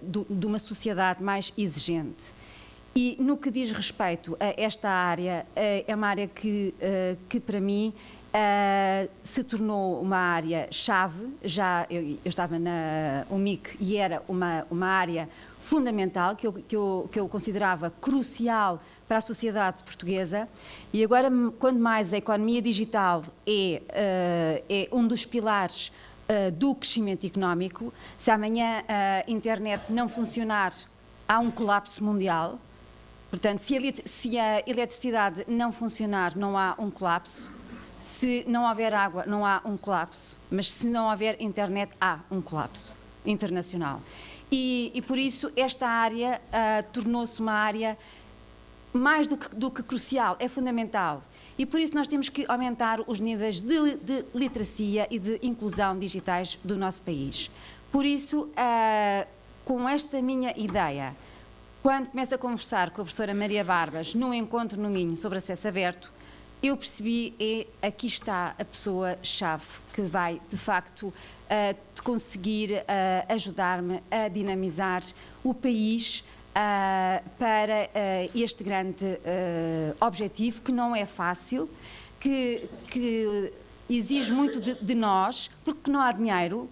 de uma sociedade mais exigente. E no que diz respeito a esta área, é uma área que para mim se tornou uma área-chave. Eu estava na UMIC e era uma área fundamental, que eu considerava crucial para a sociedade portuguesa, e agora, quando mais a economia digital é um dos pilares do crescimento económico. Se amanhã a internet não funcionar, há um colapso mundial. Portanto, se a eletricidade não funcionar, não há um colapso. Se não houver água, não há um colapso. Mas se não houver internet, há um colapso internacional. E por isso esta área tornou-se uma área mais do que crucial, é fundamental. E por isso nós temos que aumentar os níveis de literacia e de inclusão digitais do nosso país. Por isso, com esta minha ideia, quando começo a conversar com a professora Maria Barbas, num encontro no Minho sobre acesso aberto, eu percebi aqui está a pessoa-chave que vai, de facto, conseguir ajudar-me a dinamizar o país para este grande objetivo, que não é fácil, que exige muito de nós, porque não há dinheiro.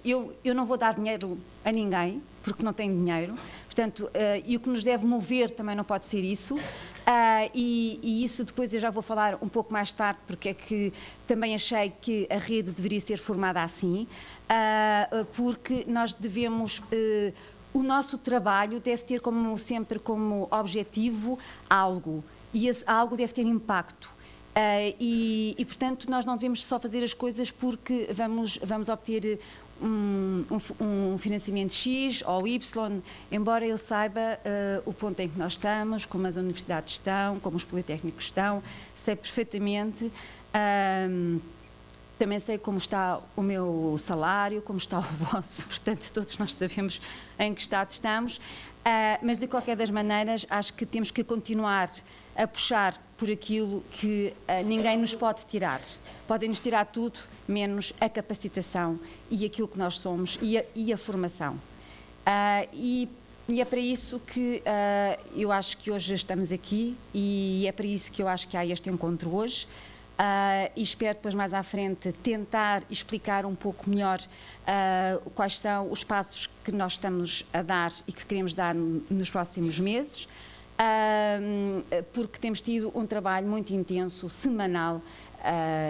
Eu não vou dar dinheiro a ninguém, porque não tenho dinheiro. Portanto, e o que nos deve mover também não pode ser isso. E isso depois eu já vou falar um pouco mais tarde, porque é que também achei que a rede deveria ser formada assim, porque nós devemos... O nosso trabalho deve ter sempre como objetivo algo, e esse algo deve ter impacto. Portanto, nós não devemos só fazer as coisas porque vamos obter um financiamento X ou Y, embora eu saiba o ponto em que nós estamos, como as universidades estão, como os politécnicos estão, sei perfeitamente. Também sei como está o meu salário, como está o vosso, portanto, todos nós sabemos em que estado estamos, mas de qualquer das maneiras, acho que temos que continuar a puxar por aquilo que ninguém nos pode tirar. Podem-nos tirar tudo, menos a capacitação e aquilo que nós somos e a formação. E é para isso que eu acho que hoje estamos aqui, e é para isso que eu acho que há este encontro hoje. E espero depois mais à frente tentar explicar um pouco melhor quais são os passos que nós estamos a dar e que queremos dar nos próximos meses, porque temos tido um trabalho muito intenso, semanal,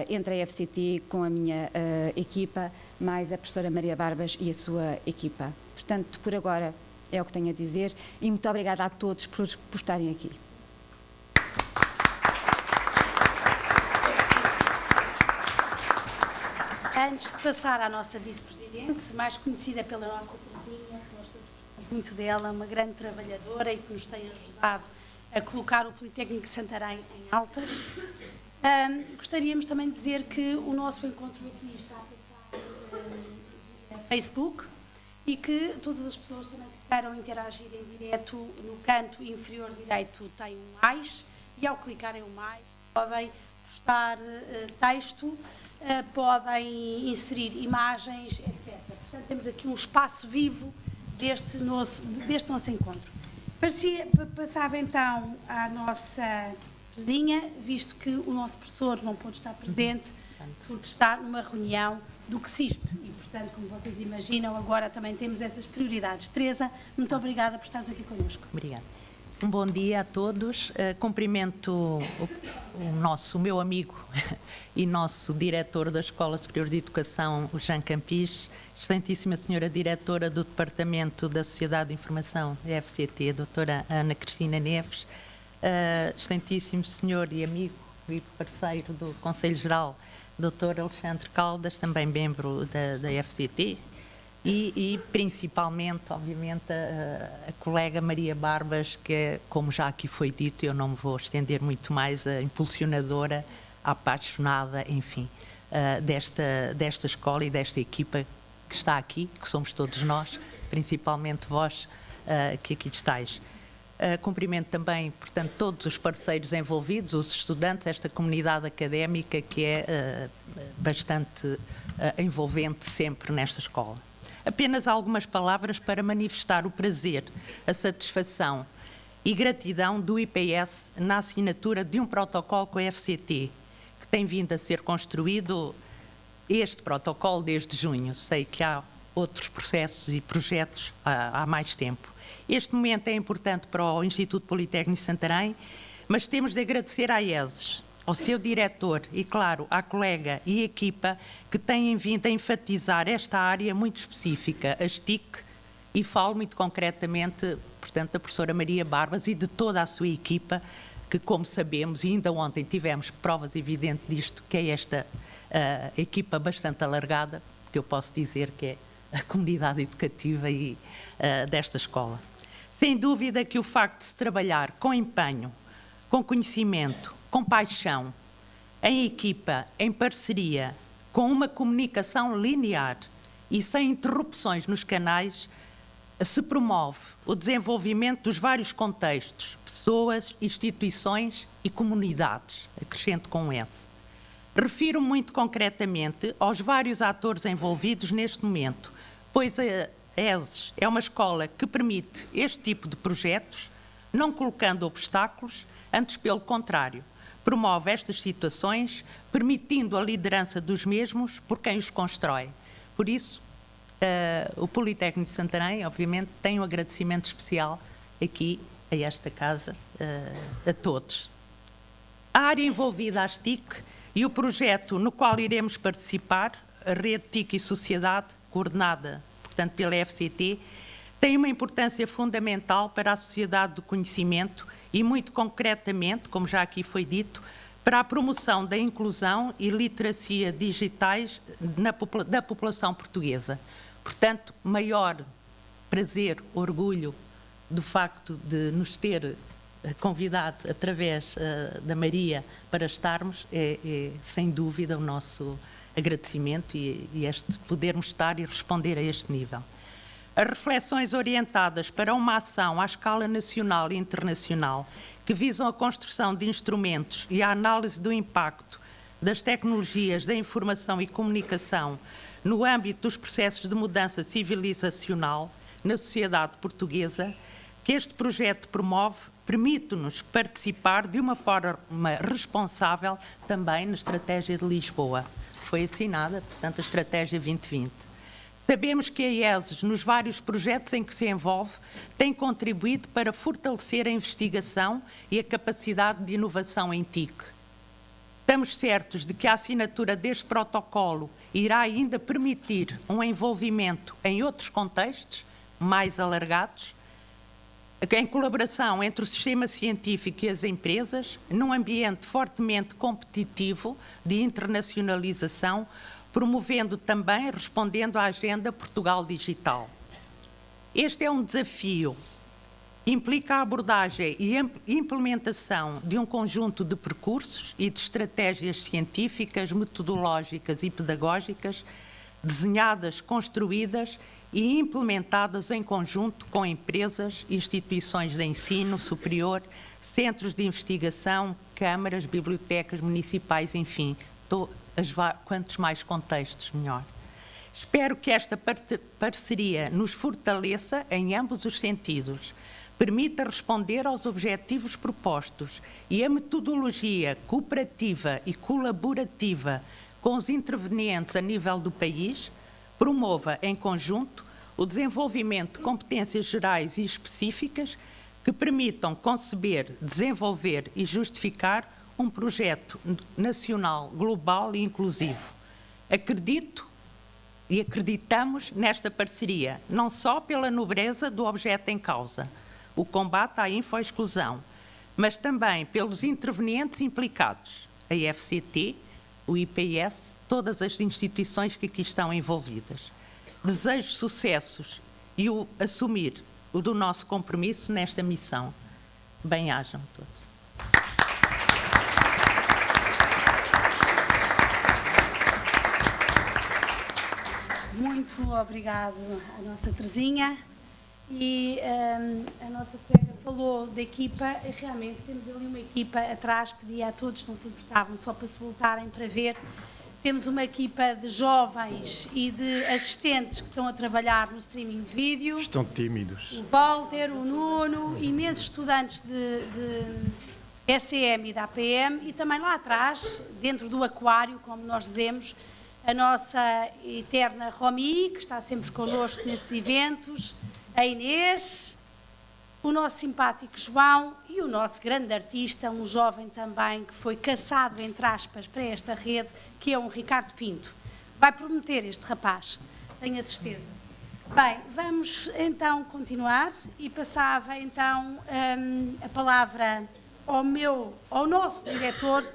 entre a FCT com a minha equipa, mais a professora Maria Barbas e a sua equipa. Portanto, por agora é o que tenho a dizer, e muito obrigada a todos por estarem aqui. Antes de passar à nossa vice-presidente, mais conhecida pela nossa Teresinha, que nós todos gostamos muito dela, uma grande trabalhadora e que nos tem ajudado a colocar o Politécnico de Santarém em altas, gostaríamos também de dizer que o nosso encontro aqui está a passar no Facebook e que todas as pessoas também que queiram interagir em direto, no canto inferior direito tem um mais, e ao clicarem o mais podem postar texto, podem inserir imagens, etc. Portanto, temos aqui um espaço vivo deste nosso encontro. Passava então à nossa vizinha, visto que o nosso professor não pôde estar presente, porque está numa reunião do CSISP e, portanto, como vocês imaginam, agora também temos essas prioridades. Teresa, muito obrigada por estares aqui connosco. Obrigada. Um bom dia a todos. Cumprimento o meu amigo e nosso diretor da Escola Superior de Educação, o Jean Campis, excelentíssima senhora diretora do Departamento da Sociedade de Informação, FCT, doutora Ana Cristina Neves, excelentíssimo senhor e amigo e parceiro do Conselho Geral, doutor Alexandre Caldas, também membro da FCT, e principalmente, obviamente, a colega Maria Barbas, que é, como já aqui foi dito, eu não me vou estender muito mais, a impulsionadora, a apaixonada, enfim, desta escola e desta equipa que está aqui, que somos todos nós, principalmente vós que aqui estáis. Cumprimento também, portanto, todos os parceiros envolvidos, os estudantes, esta comunidade académica que é bastante envolvente sempre nesta escola. apenas algumas palavras para manifestar o prazer, a satisfação e gratidão do IPS na assinatura de um protocolo com a FCT, que tem vindo a ser construído este protocolo desde junho. Sei que há outros processos e projetos há mais tempo. Este momento é importante para o Instituto Politécnico de Santarém, mas temos de agradecer à IESES, ao seu diretor e, claro, à colega e equipa que têm vindo a enfatizar esta área muito específica, a STIC, e falo muito concretamente, portanto, da professora Maria Barbas e de toda a sua equipa, que, como sabemos, e ainda ontem tivemos provas evidentes disto, que é esta equipa bastante alargada, que eu posso dizer que é a comunidade educativa e, desta escola. Sem dúvida que o facto de se trabalhar com empenho, com conhecimento, com paixão, em equipa, em parceria, com uma comunicação linear e sem interrupções nos canais, se promove o desenvolvimento dos vários contextos, pessoas, instituições e comunidades, acrescento com S. Refiro muito concretamente aos vários atores envolvidos neste momento, pois a ESES é uma escola que permite este tipo de projetos, não colocando obstáculos, antes pelo contrário, promove estas situações, permitindo a liderança dos mesmos por quem os constrói. Por isso, o Politécnico de Santarém, obviamente, tem um agradecimento especial aqui a esta casa, a todos. A área envolvida, a STIC, e o projeto no qual iremos participar, a Rede TIC e Sociedade, coordenada, portanto, pela FCT, tem uma importância fundamental para a sociedade do conhecimento e, muito concretamente, como já aqui foi dito, para a promoção da inclusão e literacia digitais da população portuguesa. Portanto, maior prazer, orgulho do facto de nos ter convidado através da Maria para estarmos, é sem dúvida o nosso agradecimento e este podermos estar e responder a este nível. As reflexões orientadas para uma ação à escala nacional e internacional que visam a construção de instrumentos e a análise do impacto das tecnologias da informação e comunicação no âmbito dos processos de mudança civilizacional na sociedade portuguesa, que este projeto promove, permite-nos participar de uma forma responsável também na Estratégia de Lisboa, que foi assinada, portanto, a Estratégia 2020. Sabemos que a IESES, nos vários projetos em que se envolve, tem contribuído para fortalecer a investigação e a capacidade de inovação em TIC. Estamos certos de que a assinatura deste protocolo irá ainda permitir um envolvimento em outros contextos mais alargados, em colaboração entre o sistema científico e as empresas, num ambiente fortemente competitivo de internacionalização, promovendo também, respondendo à Agenda Portugal Digital. Este é um desafio que implica a abordagem e implementação de um conjunto de percursos e de estratégias científicas, metodológicas e pedagógicas, desenhadas, construídas e implementadas em conjunto com empresas, instituições de ensino superior, centros de investigação, câmaras, bibliotecas municipais, enfim, quantos mais contextos, melhor. Espero que esta parceria nos fortaleça em ambos os sentidos, permita responder aos objetivos propostos e a metodologia cooperativa e colaborativa com os intervenientes a nível do país, promova em conjunto o desenvolvimento de competências gerais e específicas que permitam conceber, desenvolver e justificar um projeto nacional, global e inclusivo. Acredito e acreditamos nesta parceria, não só pela nobreza do objeto em causa, o combate à infoexclusão, mas também pelos intervenientes implicados, a FCT, o IPS, todas as instituições que aqui estão envolvidas. Desejo sucessos e o assumir o do nosso compromisso nesta missão. Bem-ajam todos. Muito obrigado à nossa Terezinha. E a nossa colega falou da equipa, realmente temos ali uma equipa atrás, pedi a todos, não se importavam, só para se voltarem para ver. Temos uma equipa de jovens e de assistentes que estão a trabalhar no streaming de vídeo. Estão tímidos. O Walter, o Nuno, imensos estudantes de SEM e da APM, e também lá atrás, dentro do aquário, como nós dizemos, a nossa eterna Romi, que está sempre connosco nestes eventos, a Inês, o nosso simpático João e o nosso grande artista, um jovem também que foi caçado, entre aspas, para esta rede, que é um Ricardo Pinto. Vai prometer este rapaz, tenho a certeza. Bem, vamos então continuar e passava então a palavra ao nosso diretor,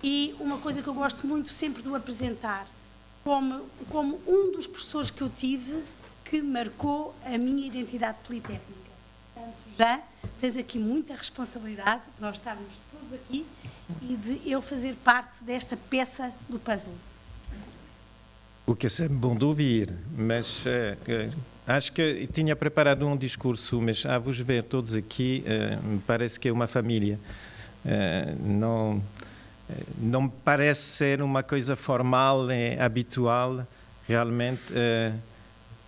e uma coisa que eu gosto muito sempre de o apresentar, como um dos professores que eu tive que marcou a minha identidade politécnica. Portanto, já tens aqui muita responsabilidade de nós estarmos todos aqui e de eu fazer parte desta peça do puzzle. O que é sempre bom de ouvir, mas acho que tinha preparado um discurso, mas a vos ver todos aqui, me parece que é uma família. Não me parece ser uma coisa formal e habitual, realmente.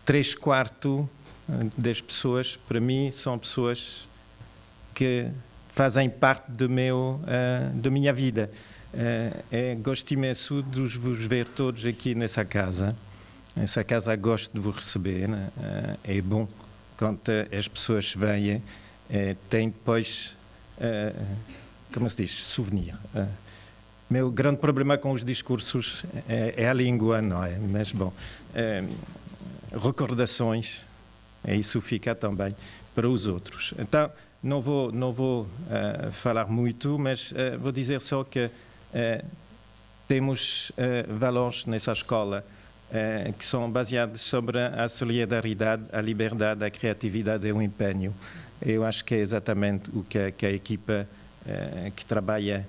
3/4 das pessoas, para mim, são pessoas que fazem parte da minha vida. Gosto imenso de vos ver todos aqui nessa casa. Essa casa gosto de vos receber. É bom quando as pessoas vêm. Tem depois, como se diz, souvenir. Meu grande problema com os discursos é a língua, não é? Mas, bom, recordações, isso fica também para os outros. Então, não vou falar muito, mas vou dizer só que temos valores nessa escola que são baseados sobre a solidariedade, a liberdade, a criatividade e o empenho. Eu acho que é exatamente o que a equipa que trabalha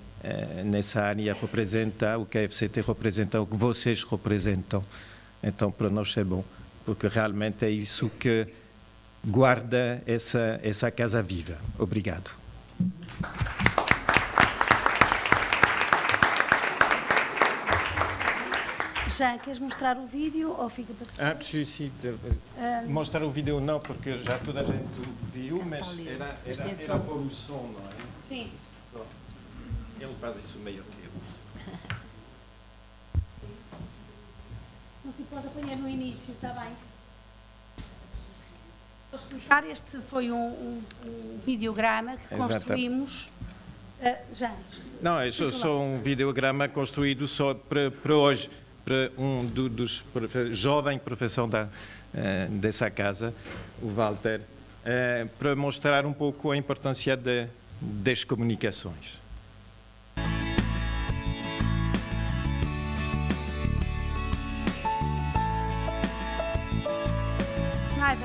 nessa área representa, o que a FCT representa, o que vocês representam. Então, para nós é bom, porque realmente é isso que guarda essa casa viva. Obrigado. Jean, queres mostrar o vídeo ou fica para depois? Sim. Mostrar o vídeo não, porque já toda a gente viu, mas era por o som, não é? Sim. Ele faz isso melhor que eu. Não se pode apanhar no início, está bem? Vou explicar, este foi um videograma que construímos. Já. Não, é só um videograma construído só para hoje, para um dos jovem professor dessa casa, o Walter, para mostrar um pouco a importância das comunicações.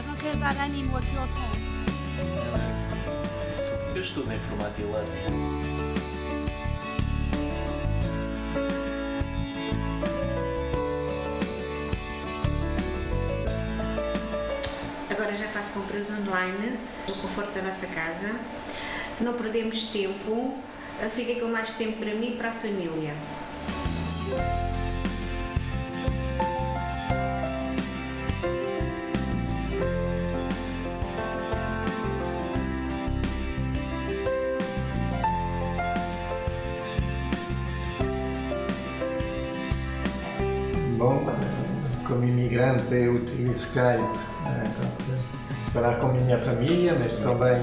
Não queres dar ânimo aqui ao som? Eu estudo em informática e learning. Agora já faço compras online, no conforto da nossa casa. Não perdemos tempo, fica com mais tempo para mim e para a família. Bom, como imigrante eu utilizo Skype para falar com a minha família, mas também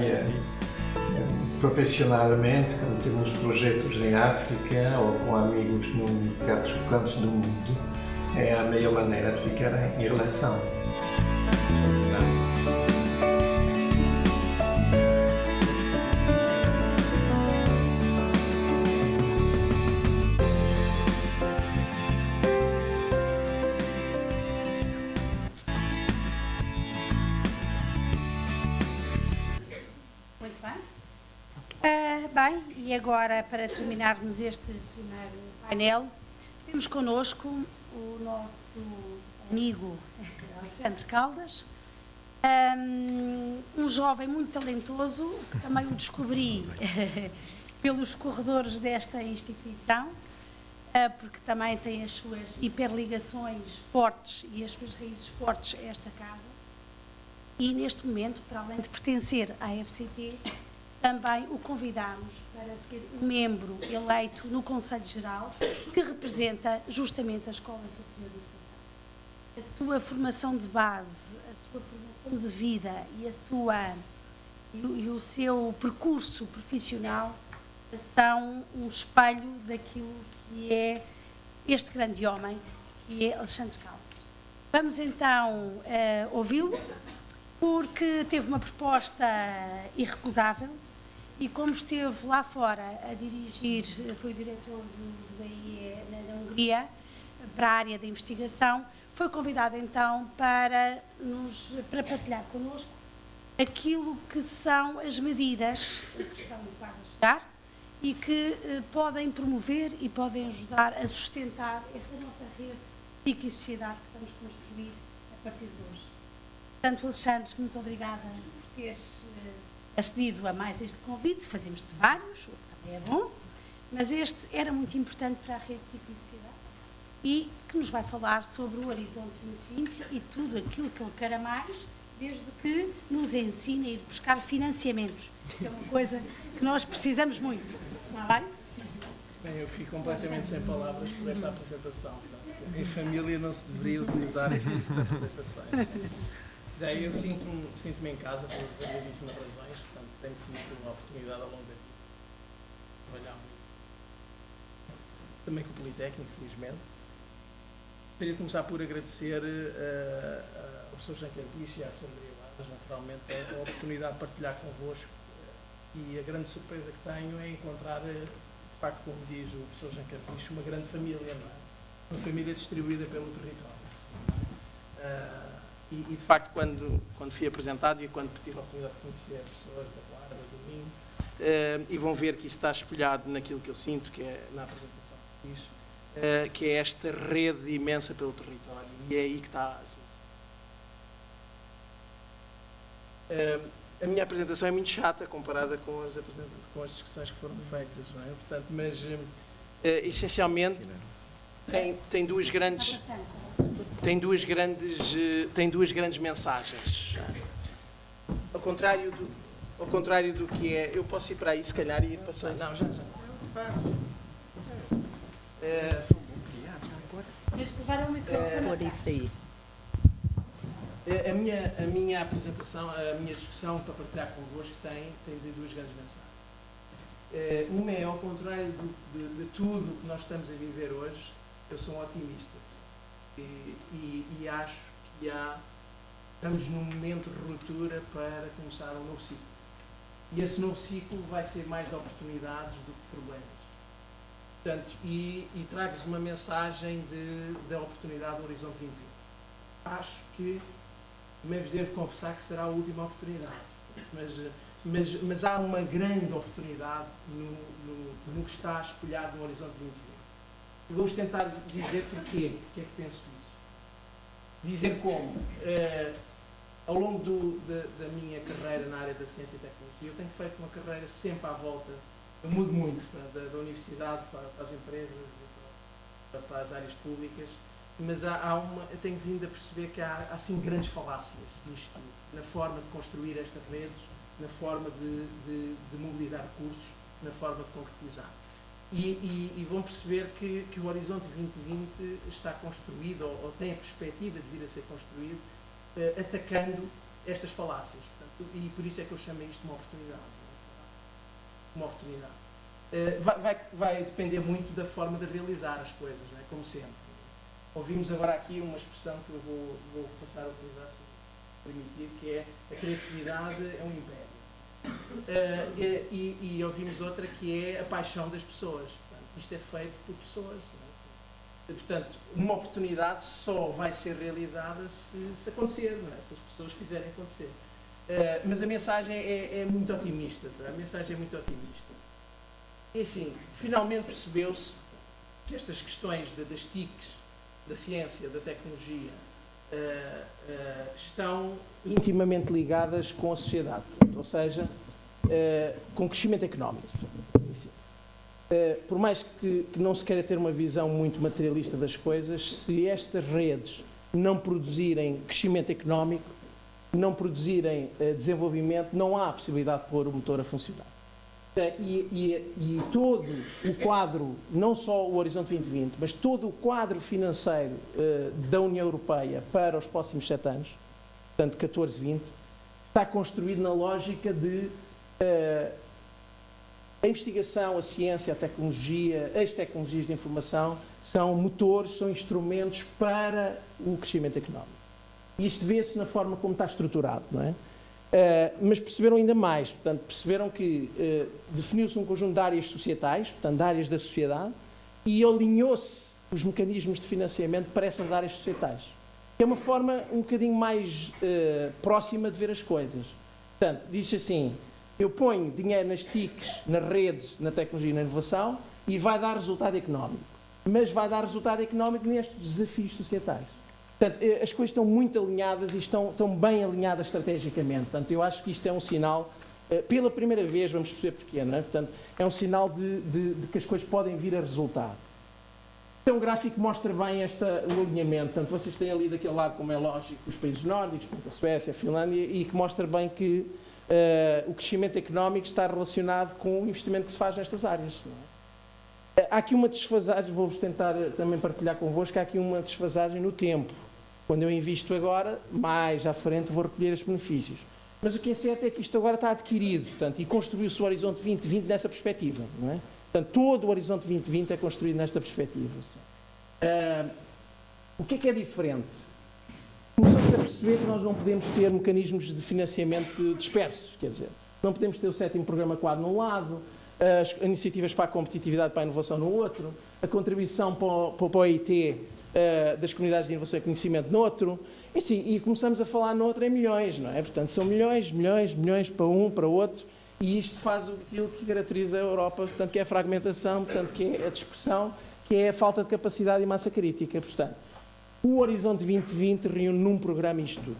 profissionalmente, quando temos projetos em África ou com amigos em certos cantos do mundo, é a melhor maneira de ficar em relação. Bem, e agora, para terminarmos este primeiro painel, temos connosco o nosso amigo Alexandre Caldas, um jovem muito talentoso, que também o descobri pelos corredores desta instituição, porque também tem as suas hiperligações fortes e as suas raízes fortes a esta casa. E neste momento, para além de pertencer à FCT, também o convidamos para ser um membro eleito no Conselho Geral, que representa justamente a Escola Superior de Educação. A sua formação de base, a sua formação de vida e o seu percurso profissional são um espelho daquilo que é este grande homem, que é Alexandre Caldas. Vamos então ouvi-lo, porque teve uma proposta irrecusável e como esteve lá fora a dirigir, foi diretor do IE na Hungria, para a área da investigação, foi convidado então para partilhar connosco aquilo que são as medidas que estão quase a chegar e que podem promover e podem ajudar a sustentar esta nossa rede TIC e sociedade que vamos construir a partir de hoje. Portanto, Alexandre, muito obrigada por teres acedido a mais este convite. Fazemos-te vários, o que também é bom, mas este era muito importante para a rede TIC e sociedade e que nos vai falar sobre o Horizonte 2020 e tudo aquilo que ele queira mais, desde que nos ensine a ir buscar financiamentos, que é uma coisa que nós precisamos muito. Não é bem? Bem, eu fico completamente sem palavras por esta apresentação. Portanto, em família não se deveria utilizar este tipo de apresentações. Daí eu sinto-me em casa por variedíssimas razões, portanto tenho tido uma oportunidade ao longo da vida de trabalhar muito. Também com o Politécnico, felizmente. Queria começar por agradecer ao professor Jean Campiche e à professora Maria Barras, naturalmente, a oportunidade de partilhar convosco e a grande surpresa que tenho é encontrar, de facto, como diz o professor Jean Campiche, uma grande família, não é? Uma família distribuída pelo território. E de facto, quando fui apresentado e quando tive a oportunidade de conhecer pessoas da Clara, do Domingo, e vão ver que isso está espelhado naquilo que eu sinto, que é na apresentação que fiz, que é esta rede imensa pelo território, e é aí que está a solução. A minha apresentação é muito chata comparada com as discussões que foram feitas, não é? Portanto, mas essencialmente tem duas grandes mensagens. Ao contrário do que é, eu posso ir para aí, se calhar, e ir para só. Não, já. Tens de levar ao microfone. Por isso aí. A minha apresentação, a minha discussão para partilhar convosco tem de duas grandes mensagens. Uma é, ao contrário de tudo que nós estamos a viver hoje, eu sou um otimista. E acho que estamos num momento de ruptura para começar um novo ciclo. E esse novo ciclo vai ser mais de oportunidades do que problemas. Portanto, e trago-vos uma mensagem da oportunidade do Horizonte 2020. Acho que, também vos devo confessar que será a última oportunidade. Mas há uma grande oportunidade no que está espelhado no Horizonte 2020. E vou-vos tentar dizer porquê. Porquê é que penso isso? Dizer como. Ao longo da minha carreira na área da ciência e tecnologia, eu tenho feito uma carreira sempre à volta, eu mudo muito da universidade para as empresas, para as áreas públicas, mas eu tenho vindo a perceber que há assim grandes falácias nisto, na forma de construir estas redes, na forma de mobilizar recursos, na forma de concretizar. E vão perceber que o Horizonte 2020 está construído, ou tem a perspectiva de vir a ser construído, atacando estas falácias. Portanto, e por isso é que eu chamei isto de uma oportunidade. Vai depender muito da forma de realizar as coisas, não é? Como sempre. Ouvimos agora aqui uma expressão que eu vou passar a utilizar, se permitir, que é a criatividade é um império. E ouvimos outra que é a paixão das pessoas. Portanto, isto é feito por pessoas. Não é? Portanto, uma oportunidade só vai ser realizada se acontecer, não é? Se as pessoas fizerem acontecer. Mas a mensagem é muito otimista. Tá? A mensagem é muito otimista. E assim, finalmente percebeu-se que estas questões das TICs, da ciência, da tecnologia, estão intimamente ligadas com a sociedade, ou seja, com o crescimento económico. por mais que não se queira ter uma visão muito materialista das coisas, se estas redes não produzirem crescimento económico, não produzirem desenvolvimento, não há a possibilidade de pôr o motor a funcionar. E todo o quadro, não só o Horizonte 2020, mas todo o quadro financeiro da União Europeia para os próximos 7 anos, portanto 14, 20, está construído na lógica de a investigação, a ciência, a tecnologia, as tecnologias de informação são motores, são instrumentos para o crescimento económico. E isto vê-se na forma como está estruturado, não é? Mas perceberam ainda mais, portanto, perceberam que definiu-se um conjunto de áreas societais, portanto, de áreas da sociedade, e alinhou-se os mecanismos de financiamento para essas áreas societais. Que é uma forma um bocadinho mais próxima de ver as coisas. Portanto, diz assim, eu ponho dinheiro nas TICs, nas redes, na tecnologia e na inovação, e vai dar resultado económico. Mas vai dar resultado económico nestes desafios societais. Portanto, as coisas estão muito alinhadas e estão bem alinhadas estrategicamente. Portanto, eu acho que isto é um sinal, pela primeira vez, vamos perceber porquê, não é? Portanto, é um sinal de que as coisas podem vir a resultar. Então, o gráfico mostra bem o alinhamento. Portanto, vocês têm ali daquele lado, como é lógico, os países nórdicos, a Suécia, a Finlândia, e que mostra bem que o crescimento económico está relacionado com o investimento que se faz nestas áreas. Não é? Há aqui uma desfasagem, vou-vos tentar também partilhar convosco, há aqui uma desfasagem no tempo. Quando eu invisto agora, mais à frente vou recolher os benefícios. Mas o que é certo é que isto agora está adquirido, portanto, e construiu-se o Horizonte 2020 nessa perspectiva, não é? Portanto, todo o Horizonte 2020 é construído nesta perspectiva. O que é diferente? Começou-se a perceber que nós não podemos ter mecanismos de financiamento dispersos, quer dizer, não podemos ter o 7º Programa Quadro num lado, as iniciativas para a competitividade e para a inovação no outro, a contribuição para o OIT das comunidades de inovação e conhecimento no outro, e começamos a falar no outro em milhões, não é? Portanto, são milhões para um, para o outro, e isto faz aquilo que caracteriza a Europa, portanto, que é a fragmentação, portanto, que é a dispersão, que é a falta de capacidade e massa crítica. Portanto, o Horizonte 2020 reúne num programa isto tudo.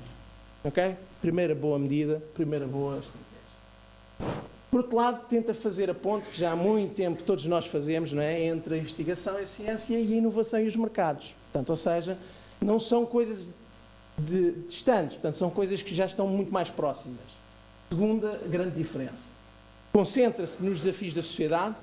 Ok? Primeira boa medida, primeira boa estratégia. Por outro lado, tenta fazer a ponte, que já há muito tempo todos nós fazemos, não é? Entre a investigação, a ciência e a inovação e os mercados. Portanto, ou seja, não são coisas distantes, portanto, são coisas que já estão muito mais próximas. Segunda grande diferença. Concentra-se nos desafios da sociedade.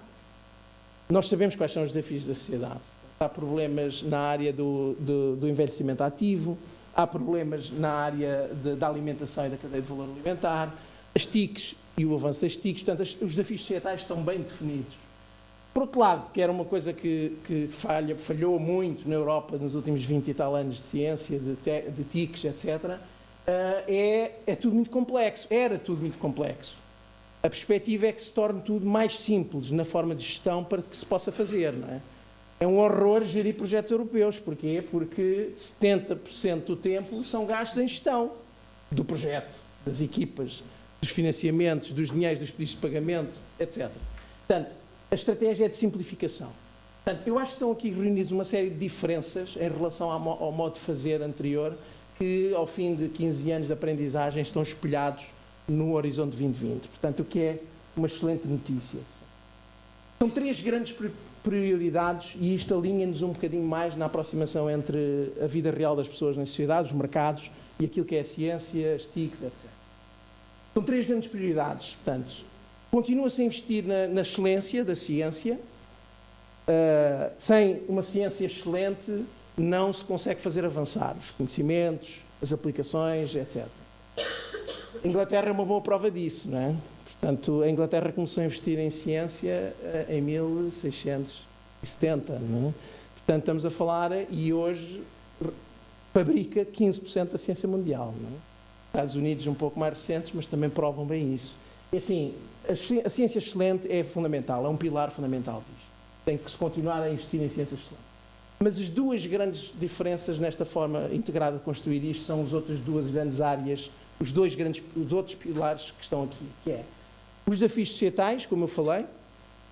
Nós sabemos quais são os desafios da sociedade. Há problemas na área do envelhecimento ativo, há problemas na área da alimentação e da cadeia de valor alimentar, as TICs e o avanço das TICs, portanto, os desafios societais estão bem definidos. Por outro lado, que era uma coisa que falhou muito na Europa nos últimos 20 e tal anos de ciência, de TICs, etc., é tudo muito complexo, era tudo muito complexo. A perspectiva é que se torne tudo mais simples na forma de gestão para que se possa fazer, não é? É um horror gerir projetos europeus. Porquê? Porque 70% do tempo são gastos em gestão do projeto, das equipas, dos financiamentos, dos dinheiros, dos pedidos de pagamento, etc. Portanto, a estratégia é de simplificação. Portanto, eu acho que estão aqui reunidas uma série de diferenças em relação ao modo de fazer anterior, que ao fim de 15 anos de aprendizagem estão espelhados no Horizonte 2020. Portanto, o que é uma excelente notícia. São 3 grandes prioridades e isto alinha-nos um bocadinho mais na aproximação entre a vida real das pessoas na sociedade, os mercados e aquilo que é a ciência, as TICs, etc. São 3 grandes prioridades. Portanto, continua-se a investir na excelência da ciência. Sem uma ciência excelente não se consegue fazer avançar os conhecimentos, as aplicações, etc. A Inglaterra é uma boa prova disso, não é? Portanto, a Inglaterra começou a investir em ciência em 1670, não é? Portanto, estamos a falar, e hoje fabrica 15% da ciência mundial, não é? Estados Unidos um pouco mais recentes, mas também provam bem isso. E assim, a ciência excelente é fundamental, é um pilar fundamental disto. Tem que se continuar a investir em ciência excelente. Mas as 2 grandes diferenças nesta forma integrada de construir isto são as outras 2 grandes áreas, os outros pilares que estão aqui, que é os desafios societais, como eu falei.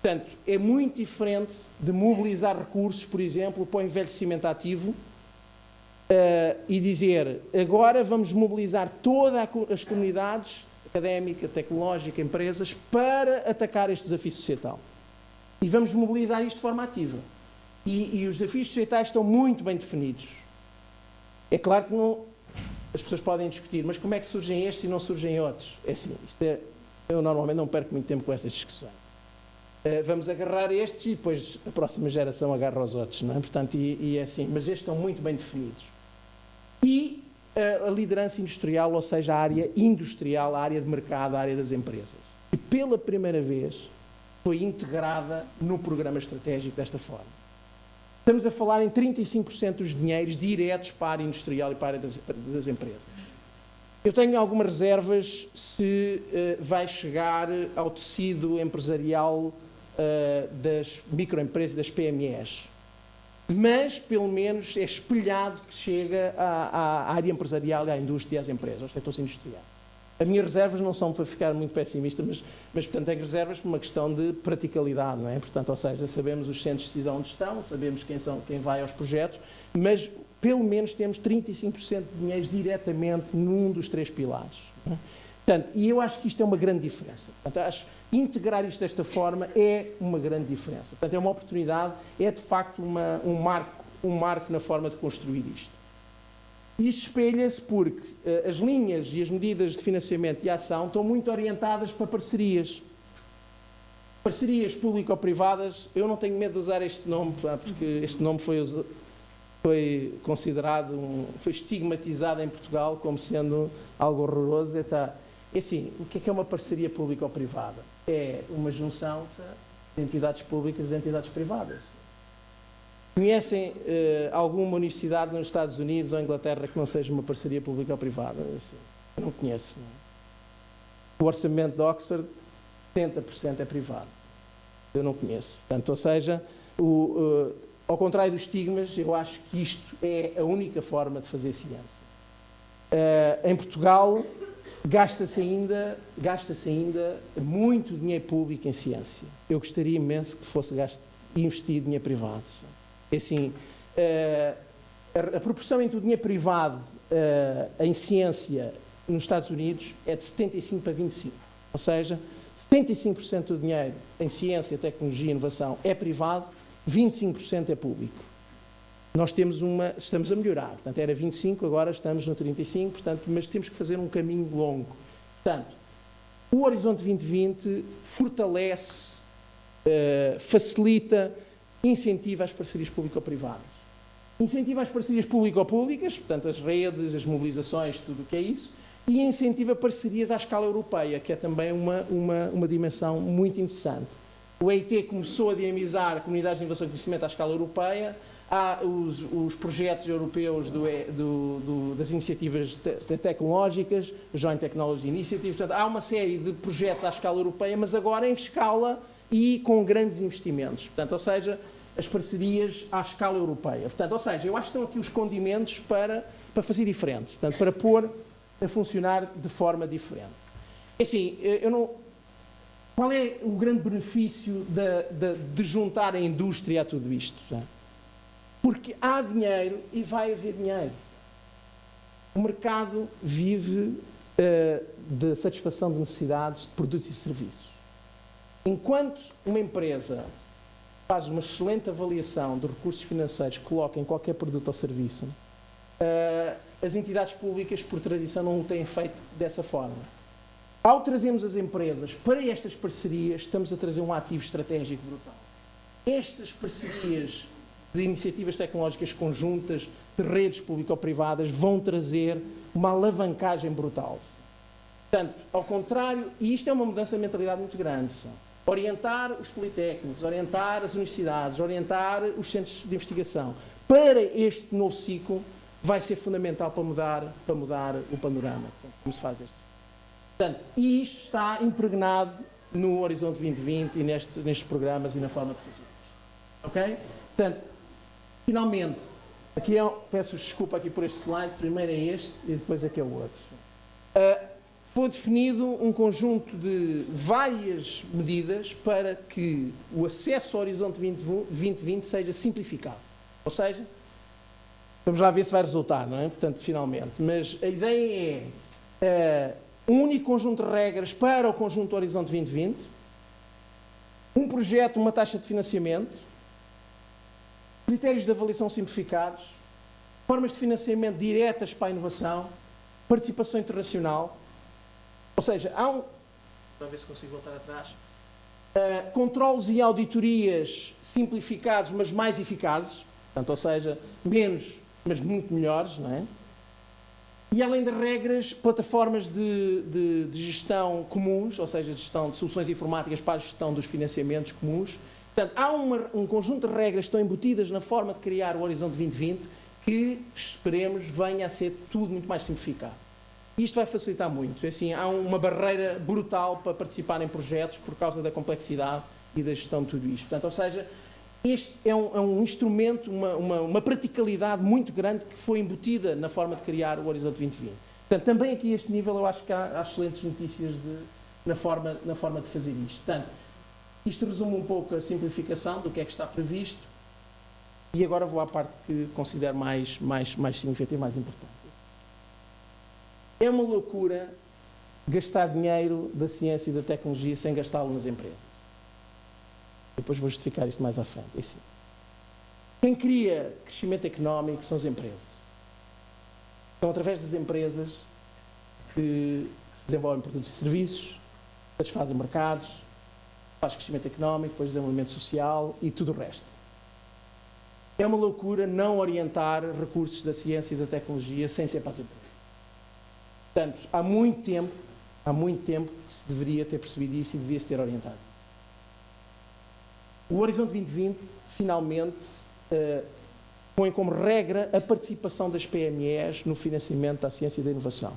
Portanto, é muito diferente de mobilizar recursos, por exemplo, para o envelhecimento ativo e dizer, agora vamos mobilizar todas as comunidades académica, tecnológica, empresas, para atacar este desafio societal. E vamos mobilizar isto de forma ativa. E os desafios societais estão muito bem definidos. É claro que não, as pessoas podem discutir, mas como é que surgem estes e não surgem outros? É assim, eu normalmente não perco muito tempo com essas discussões. Vamos agarrar estes e depois a próxima geração agarra os outros, não é? Portanto, é assim, mas estes estão muito bem definidos. E a liderança industrial, ou seja, a área industrial, a área de mercado, a área das empresas. E pela primeira vez foi integrada no programa estratégico desta forma. Estamos a falar em 35% dos dinheiros diretos para a área industrial e para a área das empresas. Eu tenho algumas reservas se vai chegar ao tecido empresarial das microempresas e das PMEs. Mas, pelo menos, é espelhado que chega à área empresarial, à indústria e às empresas, aos setores industriais. As minhas reservas não são para ficar muito pessimista, mas portanto, tenho reservas por uma questão de praticalidade, não é? Portanto, ou seja, sabemos os centros de decisão onde estão, sabemos quem vai aos projetos, mas pelo menos temos 35% de dinheiro diretamente num dos 3 pilares. Não é? Portanto, e eu acho que isto é uma grande diferença. Portanto, acho que integrar isto desta forma é uma grande diferença. Portanto, é uma oportunidade, é de facto um marco na forma de construir isto. E isto espelha-se porque as linhas e as medidas de financiamento e ação estão muito orientadas para parcerias. Parcerias público-privadas, eu não tenho medo de usar este nome, porque este nome foi considerado, foi estigmatizado em Portugal como sendo algo horroroso. É assim, o que é uma parceria público-privada? É uma junção de entidades públicas e de entidades privadas. Conhecem alguma universidade nos Estados Unidos ou Inglaterra que não seja uma parceria pública-privada? Assim, eu não conheço. Não. O orçamento de Oxford, 70% é privado. Eu não conheço. Portanto, ou seja, ao contrário dos estigmas, eu acho que isto é a única forma de fazer ciência. Em Portugal, gasta-se ainda muito dinheiro público em ciência. Eu gostaria imenso que fosse investido dinheiro privado. É assim, a proporção entre o dinheiro privado em ciência nos Estados Unidos é de 75 para 25. Ou seja, 75% do dinheiro em ciência, tecnologia e inovação é privado, 25% é público. Nós estamos a melhorar. Portanto, era 25, agora estamos no 35, portanto, mas temos que fazer um caminho longo. Portanto, o Horizonte 2020 fortalece, facilita, incentiva as parcerias público-privadas. Incentiva as parcerias público-públicas, portanto, as redes, as mobilizações, tudo o que é isso, e incentiva parcerias à escala europeia, que é também uma dimensão muito interessante. O EIT começou a dinamizar comunidades de inovação e conhecimento à escala europeia, há os projetos europeus das iniciativas tecnológicas, Joint Technology Initiative, portanto, há uma série de projetos à escala europeia, mas agora em escala e com grandes investimentos, portanto, ou seja, as parcerias à escala europeia. Portanto, ou seja, eu acho que estão aqui os condimentos para fazer diferente, portanto, para pôr a funcionar de forma diferente. É assim, qual é o grande benefício de juntar a indústria a tudo isto? Porque há dinheiro e vai haver dinheiro. O mercado vive de satisfação de necessidades de produtos e serviços. Enquanto uma empresa faz uma excelente avaliação de recursos financeiros que coloca em qualquer produto ou serviço, as entidades públicas, por tradição, não o têm feito dessa forma. Ao trazermos as empresas para estas parcerias, estamos a trazer um ativo estratégico brutal. Estas parcerias de iniciativas tecnológicas conjuntas, de redes público-privadas, vão trazer uma alavancagem brutal. Portanto, ao contrário, e isto é uma mudança de mentalidade muito grande, orientar os politécnicos, orientar as universidades, orientar os centros de investigação para este novo ciclo vai ser fundamental para mudar o panorama, como se faz isto. Portanto, e isto está impregnado no Horizonte 2020 e nestes programas e na forma de fazer. Ok? Portanto, finalmente, aqui peço desculpa aqui por este slide, primeiro é este e depois aquele outro. Foi definido um conjunto de várias medidas para que o acesso ao Horizonte 2020 seja simplificado. Ou seja, vamos lá ver se vai resultar, não é? Portanto, finalmente. Mas a ideia é um único conjunto de regras para o conjunto Horizonte 2020, Um projeto, uma taxa de financiamento, critérios de avaliação simplificados, formas de financiamento diretas para a inovação, participação internacional, ou seja, para ver se consigo voltar atrás, controlos e auditorias simplificados, mas mais eficazes, portanto, ou seja, menos, mas muito melhores, não é? E além das regras, plataformas de gestão comuns, ou seja, de gestão de soluções informáticas para a gestão dos financiamentos comuns. Portanto, há um conjunto de regras que estão embutidas na forma de criar o Horizonte 2020 que, esperemos, venha a ser tudo muito mais simplificado. Isto vai facilitar muito. Assim, há uma barreira brutal para participar em projetos por causa da complexidade e da gestão de tudo isto. Portanto, ou seja, este é um instrumento, uma praticalidade muito grande que foi embutida na forma de criar o Horizonte 2020. Portanto, também aqui a este nível eu acho que há excelentes notícias na forma de fazer isto. Portanto, isto resume um pouco a simplificação do que é que está previsto e agora vou à parte que considero mais significativa e mais importante. É uma loucura gastar dinheiro da ciência e da tecnologia sem gastá-lo nas empresas. Depois vou justificar isto mais à frente. É assim. Quem cria crescimento económico são as empresas. São através das empresas que se desenvolvem produtos e serviços, satisfazem mercados, faz crescimento económico, depois desenvolvimento social e tudo o resto. É uma loucura não orientar recursos da ciência e da tecnologia sem ser para as empresas. Portanto, há muito tempo que se deveria ter percebido isso e devia-se ter orientado. O Horizonte 2020, finalmente, põe como regra a participação das PMEs no financiamento da ciência e da inovação.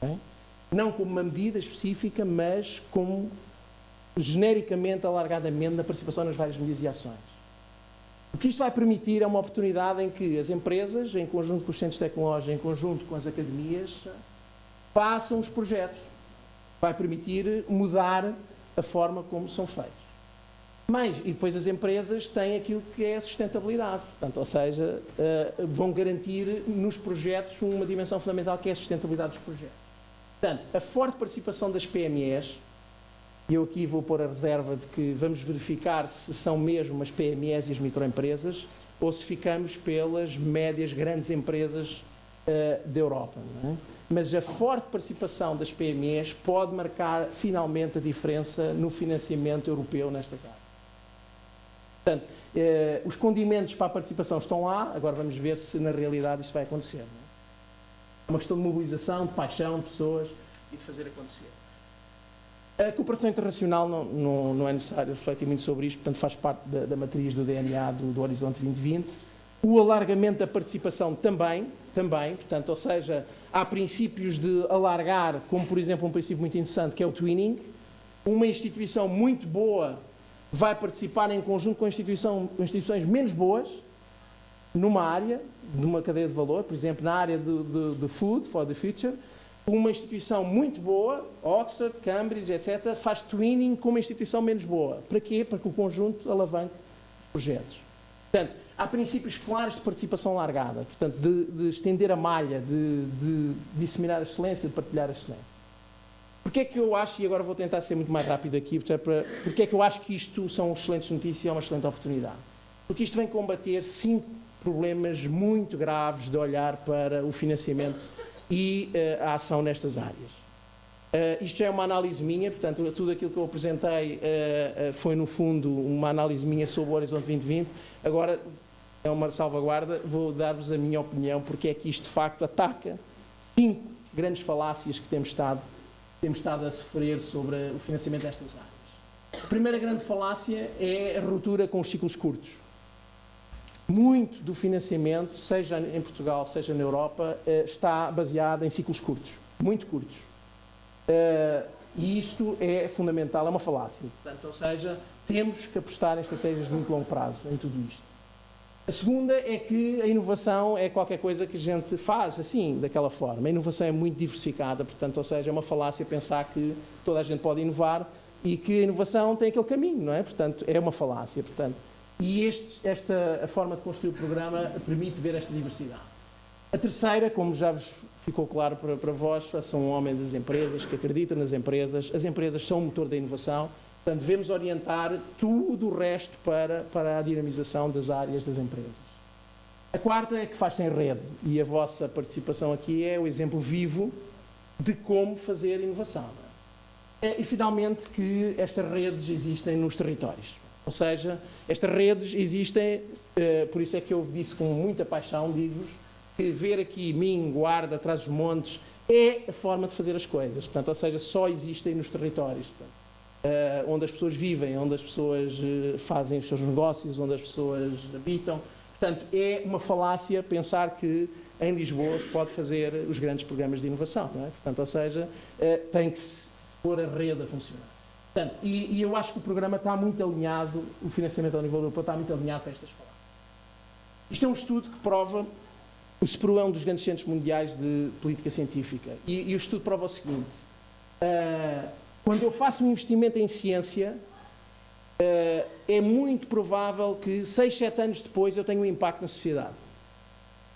Okay? Não como uma medida específica, mas como genericamente, alargadamente, na participação nas várias medidas e ações. O que isto vai permitir é uma oportunidade em que as empresas, em conjunto com os centros tecnológicos, em conjunto com as academias, façam os projetos. Vai permitir mudar a forma como são feitos. E depois as empresas têm aquilo que é a sustentabilidade. Portanto, ou seja, vão garantir nos projetos uma dimensão fundamental que é a sustentabilidade dos projetos. Portanto, a forte participação das PMEs, e eu aqui vou pôr a reserva de que vamos verificar se são mesmo as PMEs e as microempresas ou se ficamos pelas médias grandes empresas da Europa. Não é? Mas a forte participação das PMEs pode marcar finalmente a diferença no financiamento europeu nestas áreas. Portanto, os condimentos para a participação estão lá, agora vamos ver se na realidade isto vai acontecer. Não é? É uma questão de mobilização, de paixão de pessoas e de fazer acontecer. A cooperação internacional não é necessário refletir muito sobre isto, portanto faz parte da matriz do DNA do Horizonte 2020. O alargamento da participação também, portanto, ou seja, há princípios de alargar, como por exemplo um princípio muito interessante que é o twinning. Uma instituição muito boa vai participar em conjunto com instituições menos boas numa área, numa cadeia de valor, por exemplo, na área do Food for the Future. Uma instituição muito boa, Oxford, Cambridge, etc., faz twinning com uma instituição menos boa. Para quê? Para que o conjunto alavanque os projetos. Portanto, há princípios claros de participação largada, portanto, de estender a malha, de disseminar a excelência, de partilhar a excelência. Porquê é que eu acho, e agora vou tentar ser muito mais rápido aqui, porque é que eu acho que isto são excelentes notícias e é uma excelente oportunidade? Porque isto vem combater 5 problemas muito graves de olhar para o financiamento e a ação nestas áreas. Isto já é uma análise minha, portanto, tudo aquilo que eu apresentei foi, no fundo, uma análise minha sobre o Horizonte 2020. Agora, é uma salvaguarda, vou dar-vos a minha opinião, porque é que isto, de facto, ataca 5 grandes falácias que temos estado a sofrer sobre o financiamento destas áreas. A primeira grande falácia é a ruptura com os ciclos curtos. Muito do financiamento, seja em Portugal, seja na Europa, está baseado em ciclos curtos, muito curtos. E isto é fundamental, é uma falácia. Portanto, ou seja, temos que apostar em estratégias de muito longo prazo, em tudo isto. A segunda é que a inovação é qualquer coisa que a gente faz assim, daquela forma. A inovação é muito diversificada, portanto, ou seja, é uma falácia pensar que toda a gente pode inovar e que a inovação tem aquele caminho, não é? Portanto, é uma falácia, portanto. E a forma de construir o programa permite ver esta diversidade. A terceira, como já vos ficou claro para vós, sou um homem das empresas, que acredita nas empresas. As empresas são o motor da inovação Portanto, devemos orientar tudo o resto para a dinamização das áreas das empresas. A quarta é que faz sem rede, e a vossa participação aqui é o exemplo vivo de como fazer inovação. E, finalmente, que estas redes existem nos territórios. Ou seja, estas redes existem, por isso é que eu disse com muita paixão, digo-vos, que ver aqui Minho, Guarda, Trás-os-Montes, é a forma de fazer as coisas. Portanto, ou seja, só existem nos territórios. Portanto, onde as pessoas vivem, onde as pessoas fazem os seus negócios, onde as pessoas habitam. Portanto, é uma falácia pensar que em Lisboa se pode fazer os grandes programas de inovação, não é? Portanto, ou seja, tem que se pôr a rede a funcionar. Portanto, e eu acho que o programa está muito alinhado, o financiamento ao nível europeu está muito alinhado para estas falácias. Isto é um estudo que prova, o SPRU é um dos grandes centros mundiais de política científica, e o estudo prova o seguinte: quando eu faço um investimento em ciência, é muito provável que 6, 7 anos depois eu tenha um impacto na sociedade.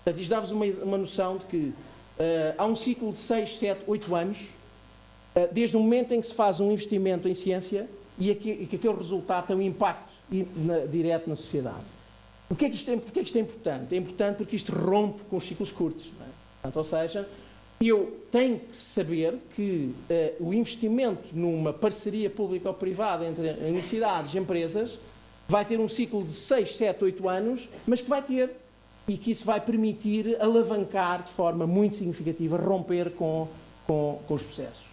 Portanto, isto dá-vos uma noção de que há um ciclo de 6, 7, 8 anos, desde o momento em que se faz um investimento em ciência e que aquele resultado tem um impacto direto na sociedade. Porquê é que isto é importante? É importante porque isto rompe com os ciclos curtos. Não é? Portanto, ou seja, eu tenho que saber que o investimento numa parceria pública ou privada entre universidades e empresas vai ter um ciclo de 6, 7, 8 anos, mas que vai ter, e que isso vai permitir alavancar de forma muito significativa, romper com os processos.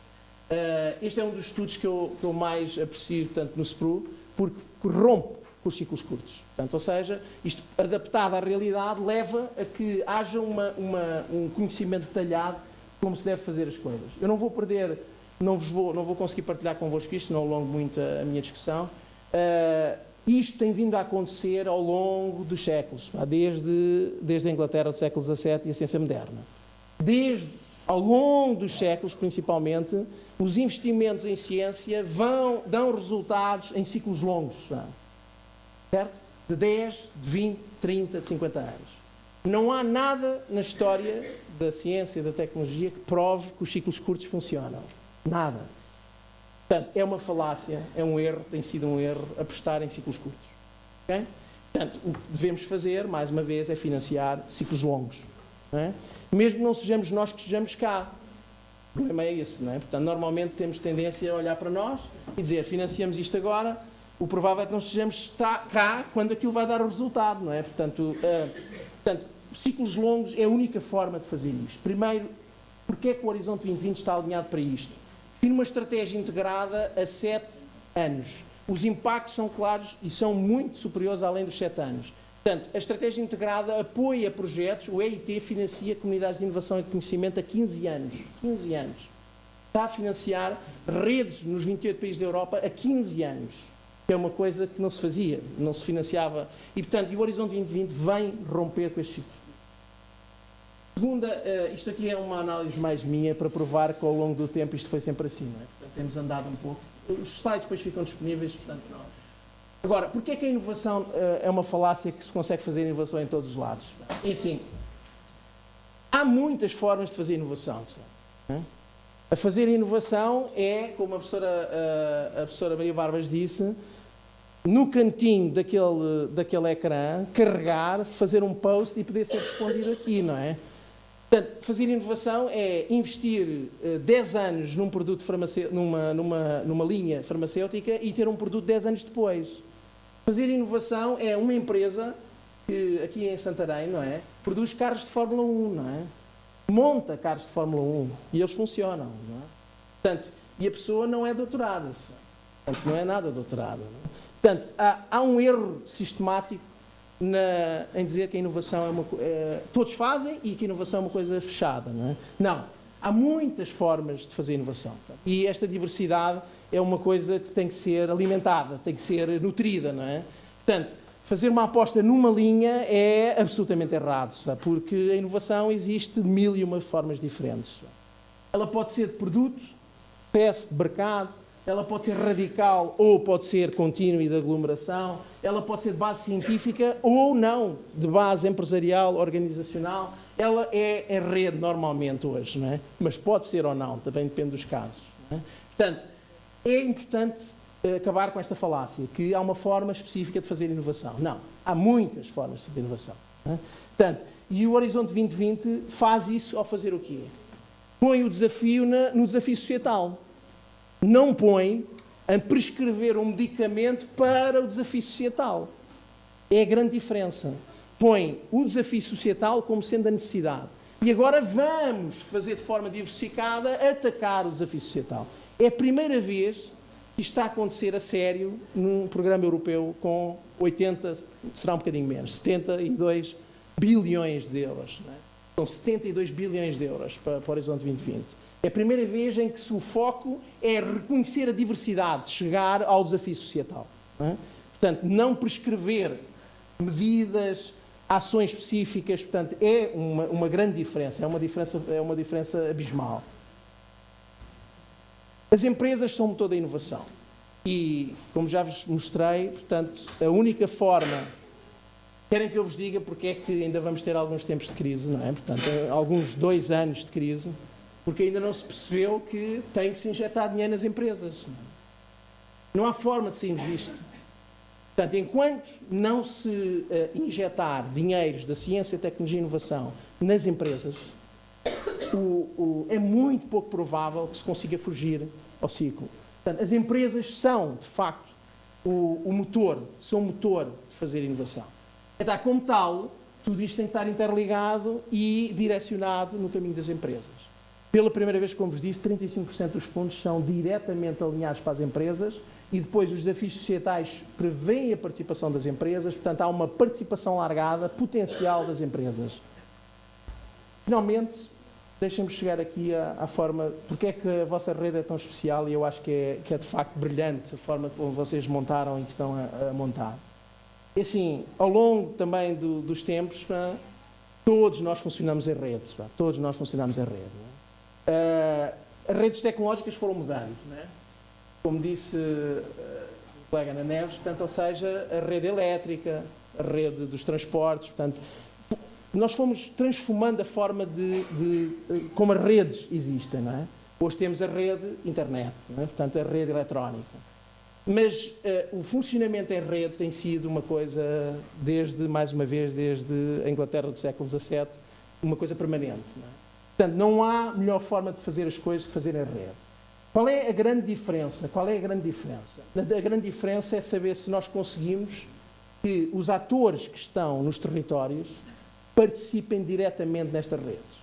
Este é um dos estudos que eu mais aprecio, tanto no SPRU, porque rompe com os ciclos curtos. Portanto, ou seja, isto adaptado à realidade leva a que haja um conhecimento detalhado como se deve fazer as coisas. Eu não vou perder, não vou conseguir partilhar convosco isto, não alongo muito a minha discussão. Isto tem vindo a acontecer ao longo dos séculos, desde a Inglaterra do século XVII e a ciência moderna. Ao longo dos séculos, principalmente, os investimentos em ciência dão resultados em ciclos longos, certo? De 10, de 20, de 30, de 50 anos. Não há nada na história da ciência e da tecnologia que prove que os ciclos curtos funcionam. Nada. Portanto, é uma falácia, é um erro, tem sido um erro apostar em ciclos curtos. Okay? Portanto, o que devemos fazer, mais uma vez, é financiar ciclos longos. Não é? Mesmo que não sejamos nós que estejamos cá. O problema é esse, não é? Portanto, normalmente temos tendência a olhar para nós e dizer, financiamos isto agora, o provável é que não estejamos cá quando aquilo vai dar o resultado, não é? Portanto, ciclos longos é a única forma de fazer isto. Primeiro, porque é que o Horizonte 2020 está alinhado para isto? Tem uma estratégia integrada a 7 anos. Os impactos são claros e são muito superiores além dos 7 anos. Portanto, a estratégia integrada apoia projetos, o EIT financia comunidades de inovação e de conhecimento há 15 anos. 15 anos. Está a financiar redes nos 28 países da Europa há 15 anos. Que é uma coisa que não se fazia, não se financiava. E, portanto, o Horizonte 2020 vem romper com estes ciclos. Segunda, isto aqui é uma análise mais minha para provar que ao longo do tempo isto foi sempre assim, não é? Portanto, temos andado um pouco. Os slides depois ficam disponíveis, portanto, não. Agora, porquê é que a inovação é uma falácia que se consegue fazer inovação em todos os lados? É assim, há muitas formas de fazer inovação. A fazer inovação é, como a professora Maria Barbas disse, no cantinho daquele ecrã, carregar, fazer um post e poder ser respondido aqui, não é? Portanto, fazer inovação é investir 10 anos num produto numa linha farmacêutica e ter um produto 10 anos depois. Fazer inovação é uma empresa que, aqui em Santarém, não é? Produz carros de Fórmula 1, não é? Monta carros de Fórmula 1 e eles funcionam, não é? Portanto, e a pessoa não é doutorada, portanto, não é nada doutorada. Não é? Portanto, há um erro sistemático em dizer que a inovação todos fazem e que a inovação é uma coisa fechada, não é? Não, há muitas formas de fazer inovação. E esta diversidade é uma coisa que tem que ser alimentada, tem que ser nutrida, não é? Portanto, fazer uma aposta numa linha é absolutamente errado, porque a inovação existe de 1001 formas diferentes. Ela pode ser de produtos, processo de mercado, ela pode ser radical ou pode ser contínua e de aglomeração, ela pode ser de base científica ou não, de base empresarial, organizacional. Ela é em rede normalmente hoje, não é? Mas pode ser ou não, também depende dos casos. Não é? Portanto, é importante acabar com esta falácia, que há uma forma específica de fazer inovação. Não, há muitas formas de fazer inovação. Não é? Portanto, e o Horizonte 2020 faz isso ao fazer o quê? Põe o desafio no desafio societal. Não põe a prescrever um medicamento para o desafio societal. É a grande diferença. Põe o desafio societal como sendo a necessidade. E agora vamos fazer de forma diversificada atacar o desafio societal. É a primeira vez que isto está a acontecer a sério num programa europeu com 80, será um bocadinho menos, 72 bilhões de euros. Não é? São 72 bilhões de euros para o Horizonte 2020. É a primeira vez em que o foco é reconhecer a diversidade, chegar ao desafio societal. Não é? Portanto, não prescrever medidas, ações específicas, portanto, é uma grande diferença, é uma diferença abismal. As empresas são o motor da inovação e, como já vos mostrei, portanto, a única forma, querem que eu vos diga porque é que ainda vamos ter alguns tempos de crise, não é? Portanto, alguns 2 anos de crise, porque ainda não se percebeu que tem que se injetar dinheiro nas empresas. Não há forma de ser invisto. Portanto, enquanto não se injetar dinheiros da ciência, tecnologia e inovação nas empresas, é muito pouco provável que se consiga fugir ao ciclo. Portanto, as empresas são, de facto, o motor, são o motor de fazer inovação. Então, como tal, tudo isto tem que estar interligado e direcionado no caminho das empresas. Pela primeira vez, como vos disse, 35% dos fundos são diretamente alinhados para as empresas e depois os desafios societais prevêem a participação das empresas, portanto, há uma participação largada, potencial das empresas. Finalmente, deixem-me chegar aqui à forma, porque é que a vossa rede é tão especial e eu acho que é de facto brilhante a forma como vocês montaram e que estão a montar. E assim, ao longo também dos tempos, todos nós funcionamos em redes, todos nós funcionamos em rede. As redes tecnológicas foram mudando, não é? Como disse o colega Ana Neves, portanto, ou seja, a rede elétrica, a rede dos transportes, portanto, nós fomos transformando a forma como as redes existem, não é? Hoje temos a rede internet, não é? Portanto, a rede eletrónica. Mas o funcionamento em rede tem sido uma coisa, mais uma vez, desde a Inglaterra do século XVII, uma coisa permanente, não é? Portanto, não há melhor forma de fazer as coisas que fazer em rede. Qual é a grande diferença? A grande diferença é saber se nós conseguimos que os atores que estão nos territórios participem diretamente nestas redes.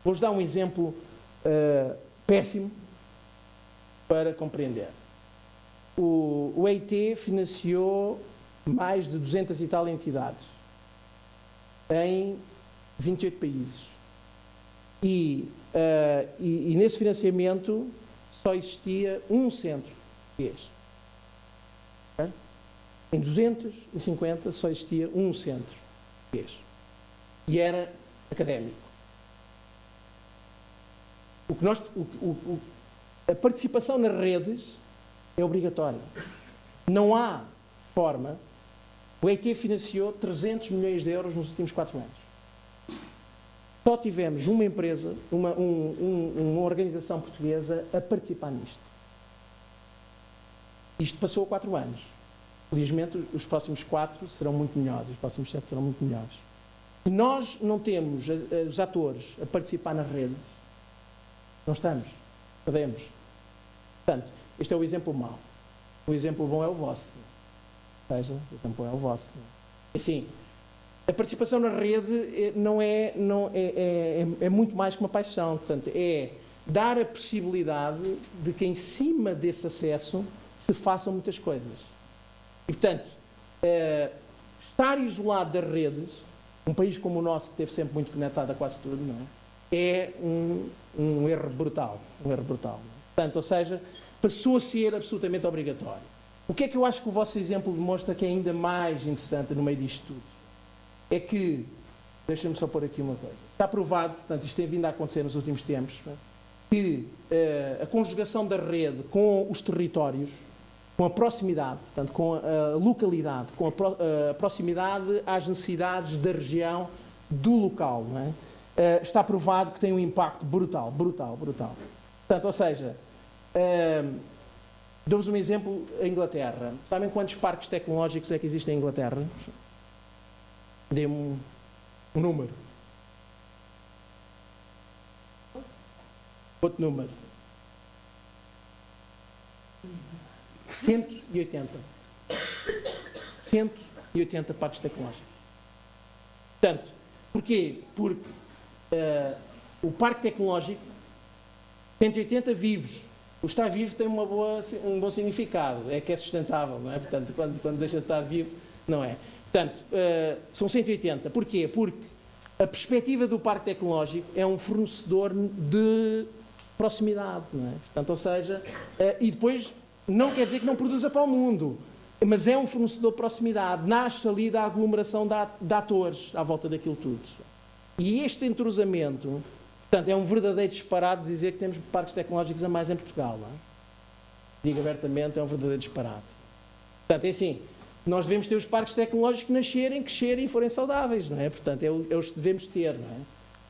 Vou-vos dar um exemplo péssimo para compreender. O EIT financiou mais de 200 e tal entidades em 28 países. E nesse financiamento só existia um centro português. Okay? Em 250 só existia um centro português. E era académico. A participação nas redes é obrigatória. Não há forma. O EIT financiou 300 milhões de euros nos últimos 4 anos. Só tivemos uma empresa, uma organização portuguesa a participar nisto. Isto passou 4 anos. Felizmente, os próximos 4 serão muito melhores, os próximos 7 serão muito melhores. Se nós não temos os atores a participar nas redes, não estamos, perdemos. Portanto, este é o exemplo mau. O exemplo bom é o vosso. Ou seja, o exemplo bom é o vosso. Assim, a participação na rede é muito mais que uma paixão. Portanto, é dar a possibilidade de que em cima desse acesso se façam muitas coisas. E, portanto, estar isolado das redes, um país como o nosso, que esteve sempre muito conectado a quase tudo, não é um erro brutal. Um erro brutal. Portanto, ou seja, passou a ser absolutamente obrigatório. O que é que eu acho que o vosso exemplo demonstra que é ainda mais interessante no meio disto tudo? É que, deixem-me só pôr aqui uma coisa, está provado, portanto, isto tem vindo a acontecer nos últimos tempos, que a conjugação da rede com os territórios, com a proximidade, portanto, com a localidade, com a proximidade às necessidades da região, do local, não é? Está provado que tem um impacto brutal. Portanto, ou seja, Dou-vos um exemplo, a Inglaterra. Sabem quantos parques tecnológicos é que existem em Inglaterra? Dê-me um número. Outro número. 180. 180 parques tecnológicos. Portanto, porquê? Porque o parque tecnológico, 180 vivos. O estar vivo tem um bom significado, é que é sustentável, não é? Portanto, quando deixa de estar vivo, não é. Portanto, são 180. Porquê? Porque a perspectiva do parque tecnológico é um fornecedor de proximidade, não é? Portanto, ou seja, e depois não quer dizer que não produza para o mundo, mas é um fornecedor de proximidade, nasce ali da aglomeração de atores à volta daquilo tudo. E este entrosamento, portanto, é um verdadeiro disparate dizer que temos parques tecnológicos a mais em Portugal, não é? Digo abertamente, é um verdadeiro disparate. Portanto, é assim, nós devemos ter os parques tecnológicos que nascerem, crescerem e forem saudáveis, não é? Portanto, é os que devemos ter, não é?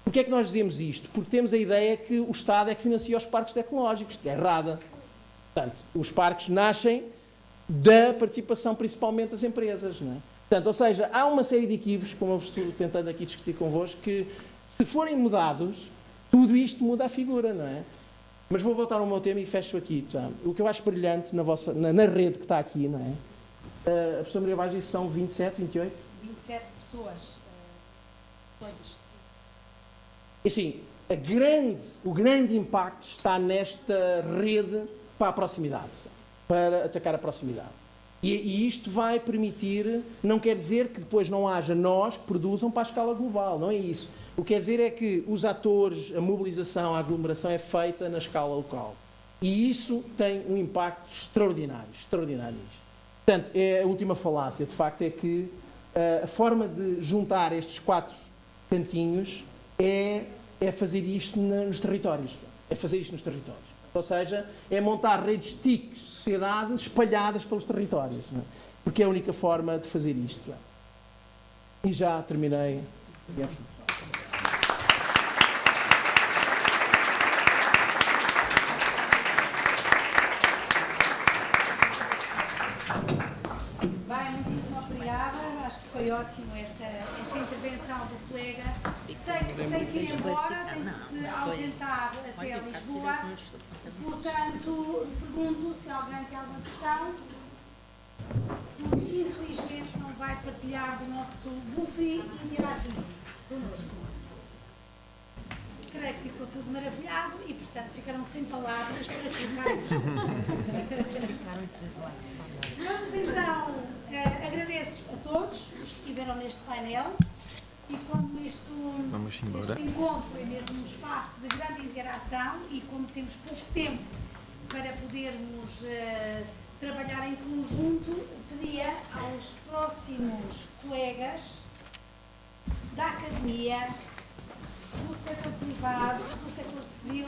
Porquê é que nós dizemos isto? Porque temos a ideia que o Estado é que financia os parques tecnológicos, que é errada. Portanto, os parques nascem da participação principalmente das empresas, não é? Portanto, ou seja, há uma série de equívocos, como eu estou tentando aqui discutir convosco, que se forem mudados, tudo isto muda a figura, não é? Mas vou voltar ao meu tema e fecho aqui. Tá? O que eu acho brilhante na rede que está aqui, não é? A professora Maria Vaz disse que são 27, 28? 27 pessoas. Assim, o grande impacto está nesta rede para a proximidade, para atacar a proximidade. E isto vai permitir, não quer dizer que depois não haja nós que produzam para a escala global, não é isso. O que quer dizer é que os atores, a mobilização, a aglomeração é feita na escala local. E isso tem um impacto extraordinário, extraordinário. Portanto, a última falácia, de facto, é que a forma de juntar estes 4 cantinhos é fazer isto nos territórios. É fazer isto nos territórios. Ou seja, é montar redes de TICs, sociedades espalhadas pelos territórios. Não é? Porque é a única forma de fazer isto. Não é? E já terminei a minha apresentação. Vai, muitíssimo obrigada. Acho que foi ótimo esta intervenção do colega. Sei que se tem que ir embora, tem que se ausentar até Lisboa. Portanto, pergunto se alguém tem alguma questão. Infelizmente não vai partilhar do nosso buffet interativo connosco. Creio que ficou tudo maravilhado e, portanto, ficaram sem palavras para colocarmos. Vamos então, agradeço a todos os que estiveram neste painel e como este encontro é mesmo um espaço de grande interação e como temos pouco tempo para podermos trabalhar em conjunto, pedia aos próximos colegas da academia, do setor privado, do setor civil,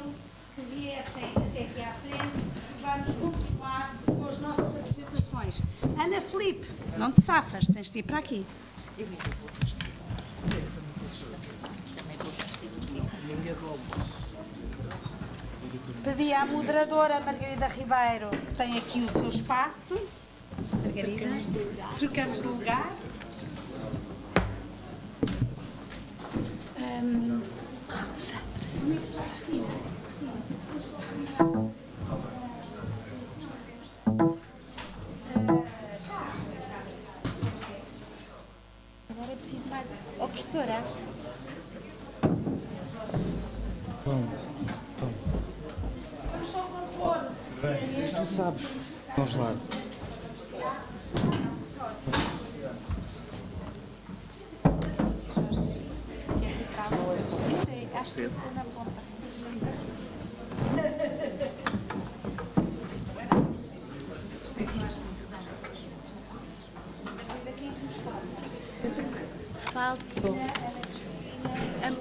que viessem até aqui à frente, vamos continuar com as nossas apresentações. Ana Filipe, não te safas, tens de vir para aqui. Pedi à moderadora Margarida Ribeiro, que tem aqui o seu espaço. Margarida, trocamos de lugar. Agora é preciso mais. Oh, professora. Vamos só compor. Tu sabes. Vamos lá. Queres ir para a rua? Acho que eu sou na ponta. Falta a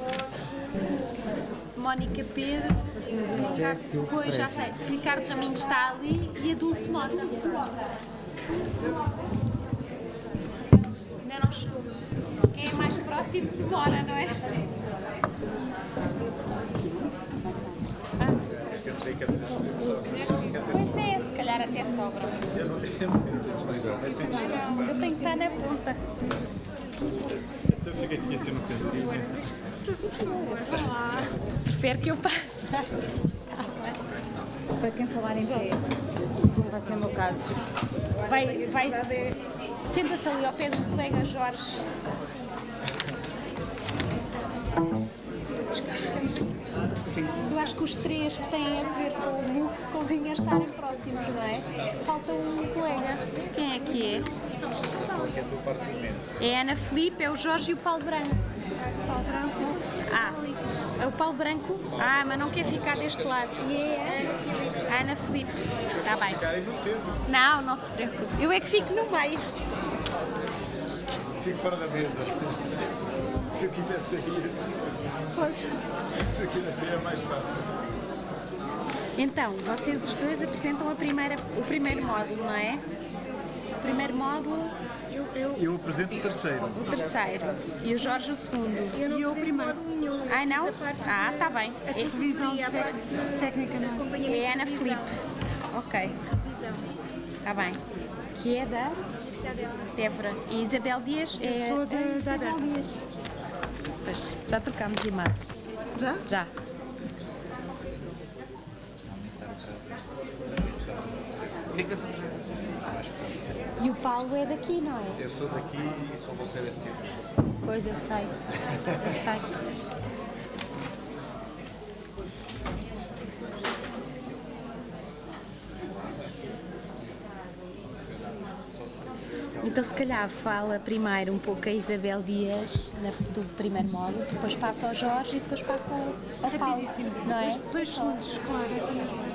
Mónica Pedro, depois já sei, Ricardo Raminhos está ali e a Dulce Mota. Ainda não chegou. Quem é mais próximo demora, não é? Pois é, se calhar. calhar até sobra. Não, eu tenho que estar na ponta. Então fica aqui assim no cantinho. Prefiro que eu passe. Para quem falar em pé, como vai ser o meu caso. Senta-se ali ao pé do colega Jorge. Eu acho que os três que têm a ver com o MUF convinha estarem próximos, não é? Falta um colega. Quem é que é? É a Ana Filipe, é o Jorge e o Paulo Branco. Paulo Branco? É o Paulo Branco? Mas não quer ficar deste lado. E é a Ana Filipe. Está bem. Não se preocupe. Eu é que fico no meio. Fico fora da mesa. Se eu quiser sair. Pois. Se eu quiser sair é mais fácil. Então, vocês os dois apresentam o primeiro módulo, não é? O primeiro módulo... Eu apresento o terceiro. O terceiro. E o Jorge o segundo. Eu não apresento módulo nenhum. Não? Está bem. A consultoria, a parte técnica de acompanhamento. É a Ana Filipe. Ok. Revisão. Está bem. Que é da... Universidade de Évora. E Isabel Dias é... Eu sou da Isabel Dias. Pois, já trocámos imagens. Já? Já. E o Paulo é daqui, não é? Eu sou daqui e só vou ser assim. Pois, eu sei. Então, se calhar, fala primeiro um pouco a Isabel Dias, do primeiro módulo, depois passa ao Jorge e depois passa ao Paulo, não é? 2 segundos, claro.